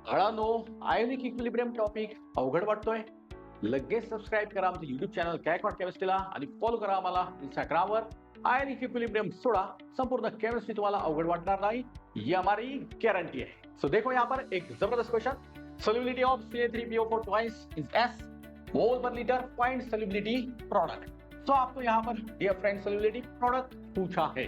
हळानो ionic equilibrium topic अवघड वाटतोय? लगेच सबस्क्राईब करा आमचं युट्यूब चॅनल गायकवाड केमिस्ट्रीला आणि फॉलो करा आम्हाला इंस्टाग्रामवर. आयोनिक इक्विलिब्रियम सोडा, संपूर्ण केमिस्ट्री तुम्हाला अवघड वाटणार नाही, ये हमारी गारंटी है. सो देखो यहाँ पर एक जबरदस्त question. Solubility of CA3PO4 twice is S मोल पर लीटर. Find solubility product. तो आपको यहाँ पर डियर फ्रेंड सॉल्युबिलिटी प्रोडक्ट पूछा है.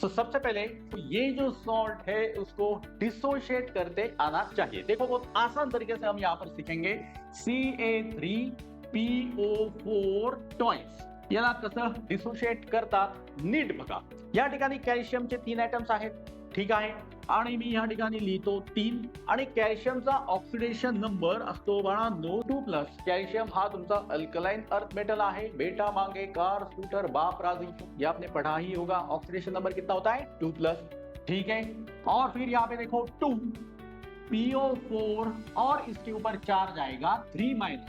तो सबसे पहले तो ये जो सॉल्ट है उसको डिसोशिएट करते आना चाहिए. देखो बहुत आसान तरीके से हम यहाँ पर सीखेंगे. CA3PO4 टॉइस याला कसं डिसोशिएट करतात नीट बघा. या ठिकाणी कॅल्शियमचे 3 ऍटम्स आहेत, ठीक आहे, आणि मी या ठिकाणी लिहितो 3. आणि कॅल्शियमचा ऑक्सिडेशन नंबर असतो बाळांनो 2+. कॅल्शियम हा तुमचा अल्कलाइन अर्थ मेटल है. बेटा मांगे कार स्कूटर बाप राजी, ये आपने पढ़ा ही होगा. ऑक्सीडेशन नंबर कितना होता है 2+, ठीक है. और फिर यहाँ पे देखो 2 PO4 और इसके ऊपर चार्ज आएगा 3-,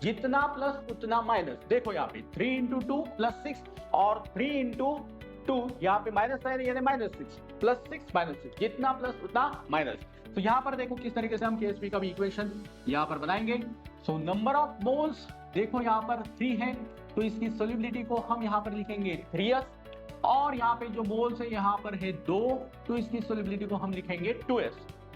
जितना प्लस उतना माइनस. देखो यहाँ पे 3 × 2 + 6 और 3 × 2 यहाँ पे माइनस है यानी -6 + 6 -6, जितना प्लस उतना माइनस. तो यहाँ पर देखो किस तरीके से हम KSP का भी इक्वेशन यहाँ पर बनाएंगे. सो नंबर ऑफ मोल्स देखो यहाँ पर 3 है, तो इसकी सोल्युबिलिटी को हम यहाँ पर लिखेंगे 3s. और यहाँ पे जो मोल्स है यहाँ पर है 2, तो इसकी सोल्युबिलिटी को हम लिखेंगे 2s.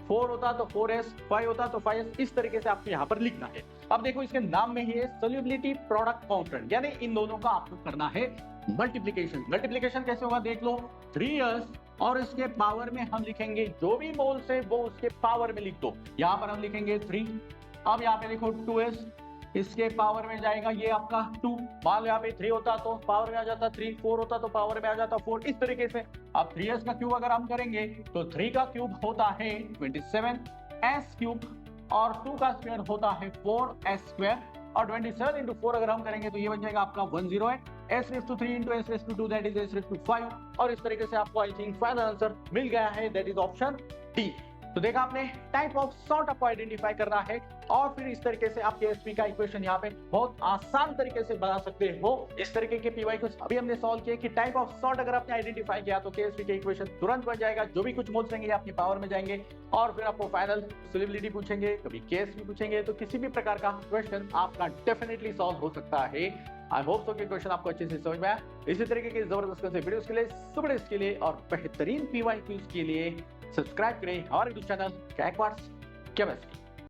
4 होता तो 4s, 5 होता तो 5s. इस तरीके से आपको यहाँ पर लिखना है. अब देखो इसके नाम में ही है सोल्युबिलिटी प्रोडक्ट कांस्टेंट, यानी इन दोनों का आपको करना है मल्टीप्लीकेशन. मल्टीप्लीकेशन कैसे होगा देख लो. 3s और इसके पावर में हम लिखेंगे जो भी मोल्स है वो उसके पावर में लिख दो. यहाँ पर हम लिखेंगे 3. अब यहाँ पे देखो 2s, इसके पावर में जाएगा ये आपका 2. मान लो यहाँ पे 3 होता तो पावर में आ जाता 3, 4 होता तो पावर में आ जाता 4. इस तरीके से अब 3s का क्यूब अगर हम करेंगे तो 3 का क्यूब होता है 27 s क्यूब और 2 का स्क्वायर होता है 4s². और 27 × 4 अगर हम करेंगे तो ये बन जाएगा आपका 108. s3 × s2 that is s5. और इस तरीके से आपको आई थिंक फाइनल आंसर मिल गया है, दैट इज ऑप्शन डी. तो देखा आपने, टाइप ऑफ सॉल्ट आपको आइडेंटिफाई करना है और फिर इस तरीके से आप KSP का इक्वेशन यहाँ पे बहुत आसान तरीके से बना सकते हो. इस तरीके के PY को अभी हमने सॉल्व किया कि टाइप ऑफ सॉल्ट अगर आपने आइडेंटिफाई किया तो KSP के इक्वेशन तुरंत बन जाएगा. जो भी कुछ मोल्स रहेंगे अपनी पावर में जाएंगे और फिर आपको फाइनल सोल्युबिलिटी पूछेंगे, कभी KSP पूछेंगे, तो किसी भी प्रकार का क्वेश्चन आपका डेफिनेटली सॉल्व हो सकता है. आई होप सो कि क्वेश्चन आपको अच्छे से समझ में आया. इसी तरीके के जबरदस्त वीडियोस के लिए, सुपर के लिए और बेहतरीन PY क्विज के लिए सब्सक्राइब करें हमारे यूट्यूब चैनल गायकवाड केमिस्ट्री.